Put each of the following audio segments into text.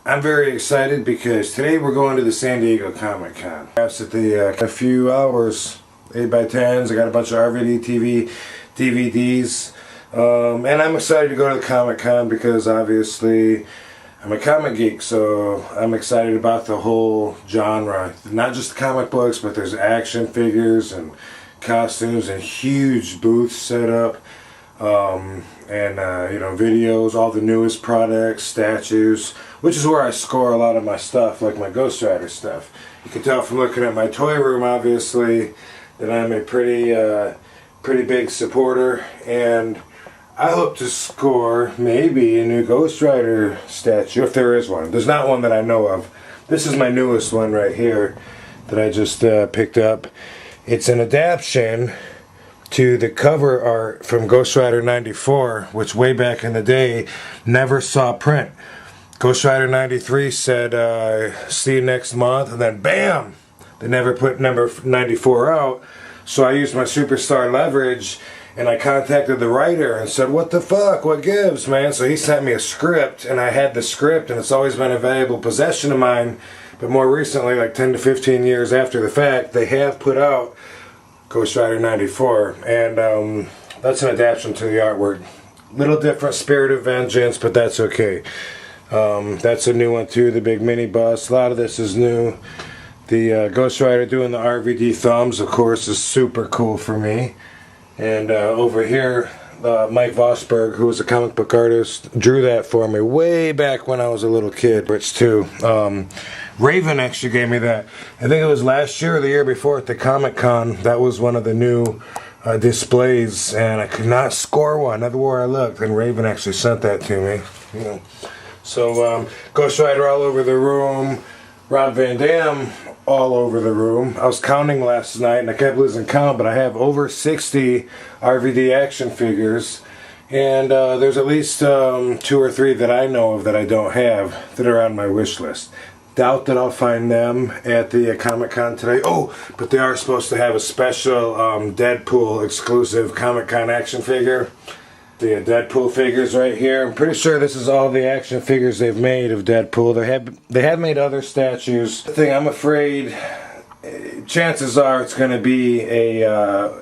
I'm very excited because today we're going to the San Diego Comic Con. Perhaps at a few hours, 8x10s. I got a bunch of RVD TV DVDs. And I'm excited to go to the Comic Con because obviously I'm a comic geek, so I'm excited about the whole genre. Not just the comic books, but there's action figures and costumes and huge booths set up. Videos, all the newest products, statues, which is where I score a lot of my stuff, like my Ghost Rider stuff. You can tell from looking at my toy room, obviously, that I'm a pretty big supporter, and I hope to score maybe a new Ghost Rider statue, if there is one. There's not one that I know of. This is my newest one right here that I just picked up. It's an adaptation to the cover art from Ghost Rider 94, which way back in the day never saw print. Ghost Rider 93 said, see you next month, and then BAM! They never put number 94 out. So I used my superstar leverage, and I contacted the writer and said, what the fuck, what gives, man? So he sent me a script, and I had the script, and it's always been a valuable possession of mine. But more recently, like 10 to 15 years after the fact, they have put out Ghost Rider 94, and that's an adaptation to the artwork. Little different, Spirit of Vengeance, but that's okay. That's a new one too, the big mini bus. A lot of this is new. The Ghost Rider doing the RVD thumbs, of course, is super cool for me. And over here, Mike Vosberg, who was a comic book artist, drew that for me way back when I was a little kid. Rich too. Raven actually gave me that. I think it was last year or the year before at the Comic Con. That was one of the new displays, and I could not score one everywhere I looked. And Raven actually sent that to me. You know. So Ghost Rider all over the room. Rob Van Dam all over the room. I was counting last night and I kept losing count, but I have over 60 RVD action figures, and there's at least 2 or 3 that I know of that I don't have that are on my wish list. Doubt that I'll find them at the Comic Con today. Oh, but they are supposed to have a special Deadpool exclusive Comic Con action figure. The Deadpool figures right here. I'm pretty sure this is all the action figures they've made of Deadpool. They have made other statues. The thing I'm afraid, chances are it's going to be a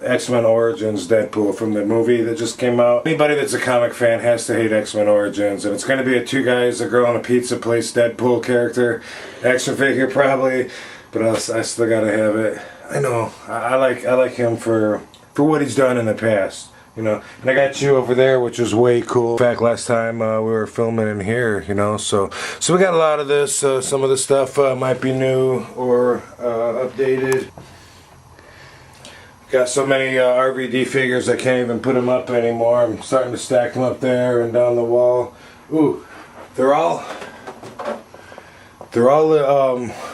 X-Men Origins Deadpool from the movie that just came out. Anybody that's a comic fan has to hate X-Men Origins, and it's going to be a 2 guys, a girl, and a pizza place Deadpool character action figure probably, but I still gotta have it. I know I like him for what he's done in the past. You know, and I got you over there, which is way cool. In fact, last time we were filming in here, you know, so we got a lot of this. Some of the stuff might be new or updated. Got so many RVD figures I can't even put them up anymore. I'm starting to stack them up there and down the wall. Ooh, they're all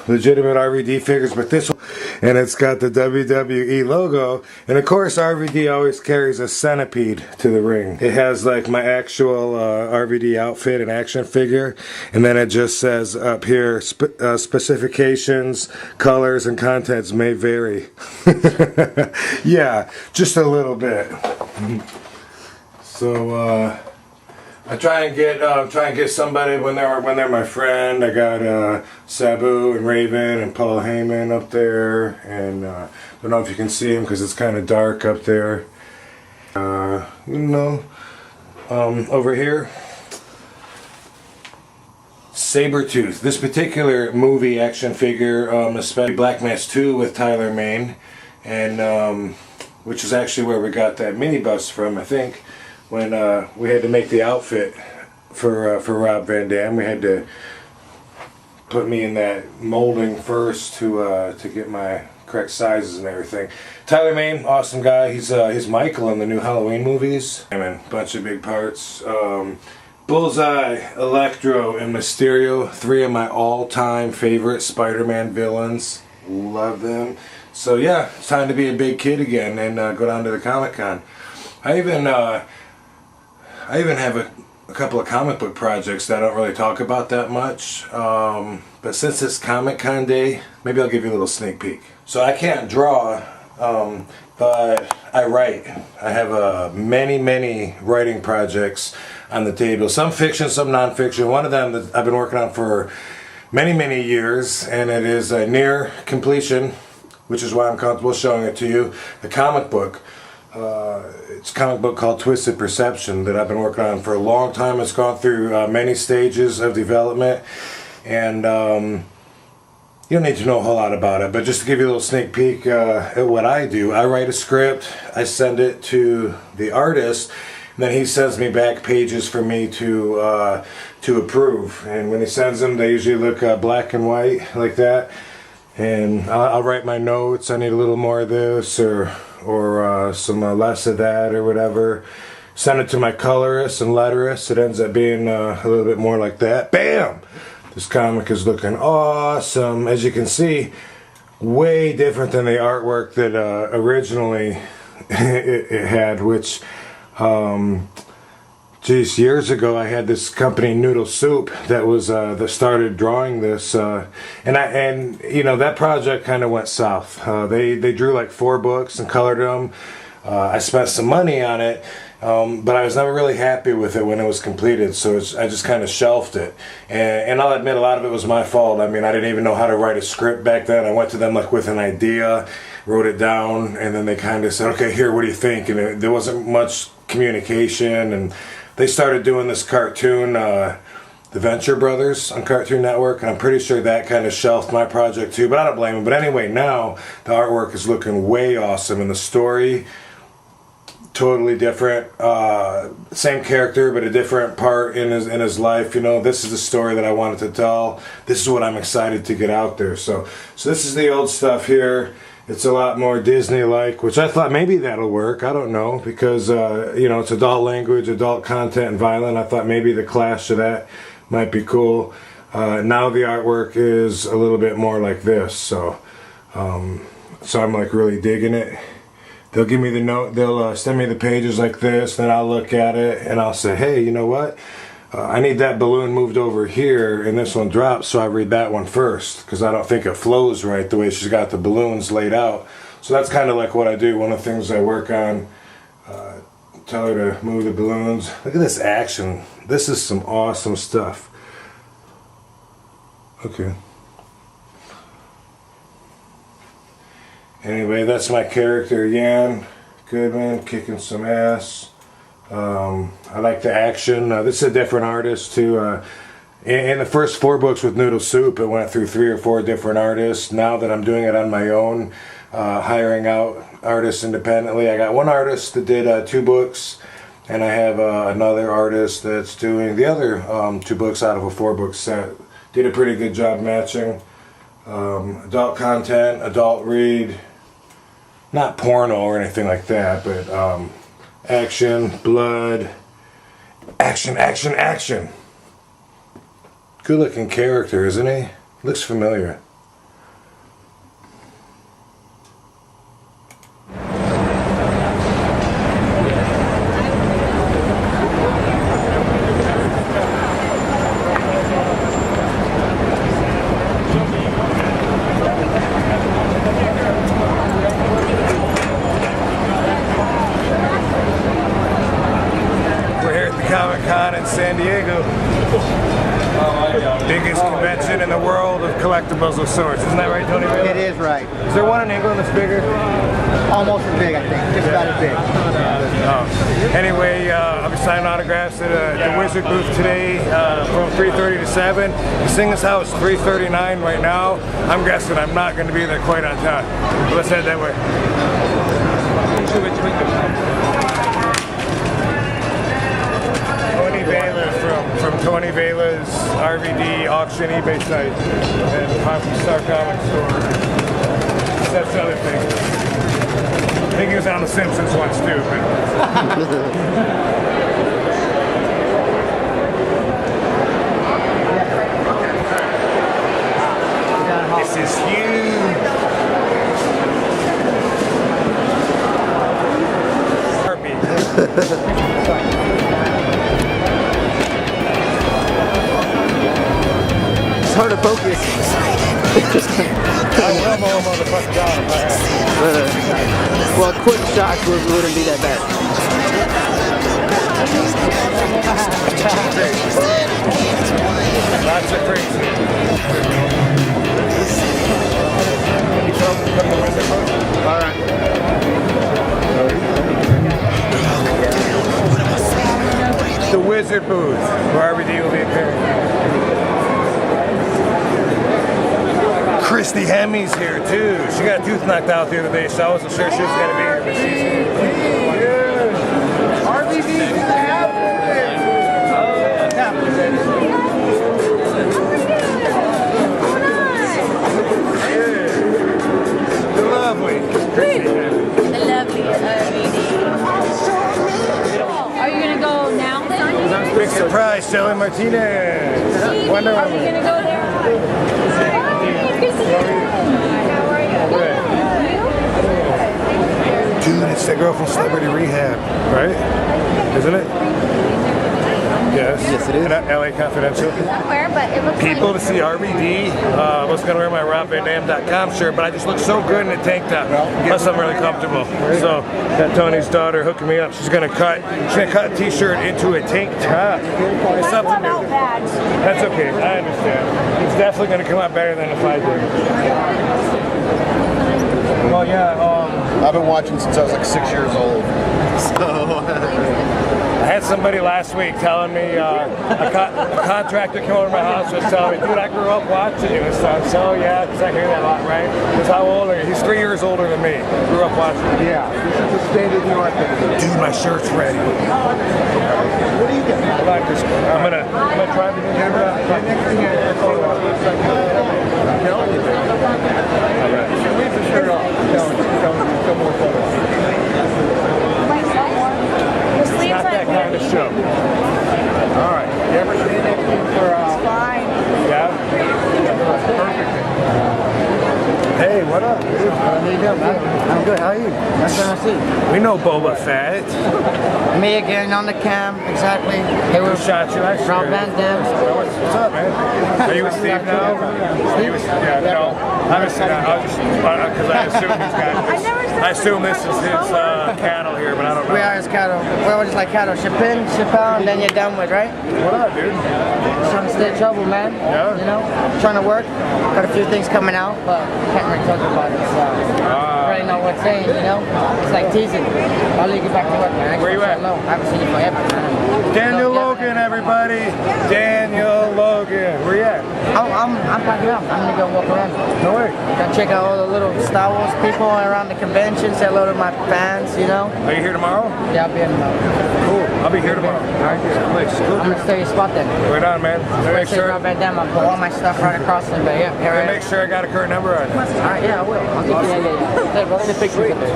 legitimate RVD figures, but this one, and it's got the WWE logo, and of course RVD always carries a centipede to the ring. It has like my actual RVD outfit and action figure, and then it just says up here, specifications, colors, and contents may vary. Yeah, just a little bit. So I try and get somebody when they're my friend. I got Sabu and Raven and Paul Heyman up there, and don't know if you can see him because it's kind of dark up there. Over here, Sabretooth. This particular movie action figure, especially Black Mass 2 with Tyler Mane, and which is actually where we got that minibus from, I think. When we had to make the outfit for Rob Van Dam, we had to put me in that molding first to get my correct sizes and everything. Tyler Mane, awesome guy. He's Michael in the new Halloween movies. I mean, bunch of big parts. Bullseye, Electro, and Mysterio, 3 of my all-time favorite Spider-Man villains. Love them. So yeah, it's time to be a big kid again and go down to the Comic Con. I even have a couple of comic book projects that I don't really talk about that much, but since it's Comic Con Day, maybe I'll give you a little sneak peek. So I can't draw, but I write. I have many writing projects. on the table. Some fiction, some nonfiction. One of them that I've been working on for many years, and it is near completion, which is why I'm comfortable showing it to you. The comic book. It's a comic book called Twisted Perception that I've been working on for a long time. It's gone through many stages of development, and you don't need to know a whole lot about it, but just to give you a little sneak peek at what I do. I write a script, I send it to the artist, and then he sends me back pages for me to approve. And when he sends them, they usually look black and white like that. And I'll write my notes. I need a little more of this, or some less of that, or whatever. Send it to my colorist and letterist. It ends up being a little bit more like that. Bam! This comic is looking awesome. As you can see, way different than the artwork that originally it had, which, geez, years ago I had this company Noodle Soup that was that started drawing this, and you know, that project kind of went south. They drew like 4 books and colored them. I spent some money on it, but I was never really happy with it when it was completed, so I just kind of shelved it. And I'll admit, a lot of it was my fault. I mean, I didn't even know how to write a script back then. I went to them like with an idea, wrote it down, and then they kind of said, okay, here, what do you think? And there wasn't much communication, and they started doing this cartoon, The Venture Brothers, on Cartoon Network, and I'm pretty sure that kind of shelved my project too, but I don't blame them. But anyway, now the artwork is looking way awesome, and the story, totally different. Same character, but a different part in his life. You know, this is the story that I wanted to tell. This is what I'm excited to get out there. So this is the old stuff here. It's a lot more Disney-like, which I thought maybe that'll work. I don't know, because you know, it's adult language, adult content, and violent. I thought maybe the clash of that might be cool. Now the artwork is a little bit more like this, so I'm like really digging it. They'll give me the note, they'll send me the pages like this, then I'll look at it and I'll say, hey, you know what? I need that balloon moved over here and this one drops, so I read that one first, because I don't think it flows right the way she's got the balloons laid out. So that's kind of like what I do. One of the things I work on, tell her to move the balloons. Look at this action. This is some awesome stuff. Okay. Anyway, that's my character, Jan Goodman, kicking some ass. I like the action. This is a different artist too. In the first 4 books with Noodle Soup, it went through 3 or 4 different artists. Now that I'm doing it on my own, hiring out artists independently, I got one artist that did 2 books, and I have another artist that's doing the other 2 books out of a 4-book set. Did a pretty good job matching. Adult content, adult read. Not porno or anything like that, but action, blood, action, action, action. Good looking character, isn't he? Looks familiar. Comic-Con in San Diego. Biggest convention in the world of collectibles of sorts. Isn't that right, Tony? It is right. Is there one in England that's bigger? Almost as big, I think. Just about as big. Anyway, I'll be signing autographs at the Wizard booth today from 3:30 to 7. This thing is out, it's 3:39 right now. I'm guessing I'm not going to be there quite on time. But let's head that way. From Tony Vela's RVD auction eBay site and Hockey Star Comic Store. That's the other thing. I think he was on The Simpsons once too, but this is huge. It's hard to focus. I will mow a motherfucker down if I had. Well, quick shots wouldn't be that bad. Lots of crazy. All right. The Wizard booth, where RVD will be appearing. Christy Hemi's here too. She got a tooth knocked out the other day, so I wasn't sure she was gonna be here, but she's here. RVD in the house. The lovely Christy Hemi. The lovely RVD. Are you gonna go now? Big surprise, Shelly Martinez. Wonder Are we Woman. gonna go there? Good to see you. How are you? Dude, it's that girl from Celebrity Rehab, right? Isn't it? Yes. Yes, it is. LA Confidential. Somewhere, but it looks People like to see RVD. I was gonna wear my RobVanDam.com shirt, but I just look so good in a tank top. Plus, I'm really comfortable. So, got Tony's daughter hooking me up. She's gonna cut a t-shirt into a tank top. It's something come out different. bad. That's okay. I understand. It's definitely gonna come out better than if I did. Well, yeah. I've been watching since I was like 6 years old. I had somebody last week telling me a contractor came over to my house and was telling me, dude, I grew up watching you and stuff. So yeah, because I hear that a lot, right? Because how old are you? He's 3 years older than me. Grew up watching you. Yeah, this is the state of New York. Dude, my shirt's ready. What do you get? I like this. I'm gonna try to get it up. Right next thing is I'm telling you. Leave the shirt off. I'm telling you. Some more photos. The sleeves Not that kind of show. All right. You ever seen anything for fine. Yeah? perfect? Hey, what up, dude? How you doing, man? I'm good. How are you? Nice to see you. We know Boba Fett. Me again on the cam, exactly. They Who were shot you last Rob year? Van Dam. What's up, man? Are you with Steve now? Steve? Yeah, no. Obviously not. I'll just, because I assume he's got this. I assume this is his cattle here, but I don't know. We are his cattle. We're just like cattle. Ship in, ship out, and then you're done with, right? What up, dude? Trying to stay trouble, man. Yeah. You know? Trying to work. Got a few things coming out, but can't really talk about it, so. Already know what's saying, you know? It's like teasing. I'll leave you back to work, man. Where you at? No, I haven't seen you forever, man. Daniel Logan, everybody. Daniel Logan. Where you at? I'm packing up. I'm gonna go walk around. No way. Gonna check out all the little Star Wars people around the convention, say hello to my fans, you know? Are you here tomorrow? Yeah, I'll be in tomorrow. Cool. I'll be here tomorrow. All right, place. Cool. I'm gonna stay your spot then. Right on, man. Make Say sure. Rob Van Dam, I'll put all my stuff right across it, but yeah, here I am. Make sure I got a current number on you. Alright, yeah, I will. I'll give you that. Hey, bro, take a picture of it.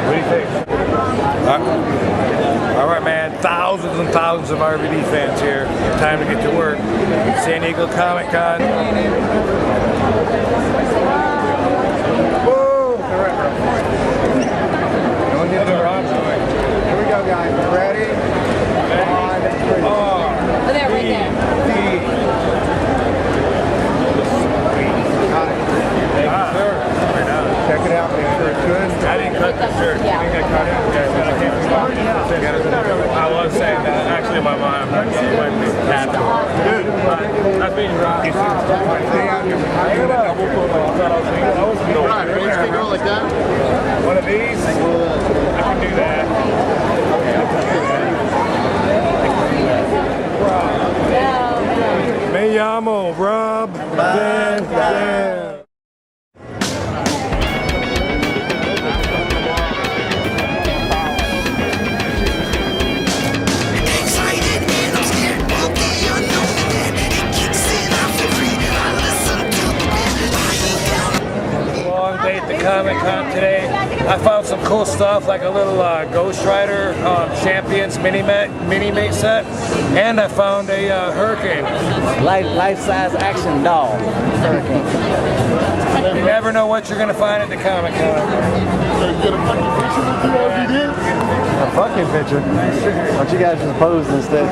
What do you think? All right, man. Thousands and thousands of RVD fans here. Time to get to work. San Diego Comic Con. Whoa! Don't get the wrong way. Here we go, guys. Ready? On three. Oh, there, right there. Got it. Check it out. Make sure it's good. I didn't cut the shirt. Yeah. You think I cut it? Okay, I can't I was saying that. Actually, my mom went happy. Good. That's being rocked. Stay out here. I got a double photo. Right, you can go like that. One of these? I can do that. Me llamo Rob Van Dam. Long day at the Comic Con today. I found some cool stuff like a little Ghost Rider Champions mini-mate set, and I found a Hurricane. Life-size action doll. You never know what you're going to find at the Comic Con. Get a fucking picture with you RVD? A fucking picture. Why don't you guys just pose instead?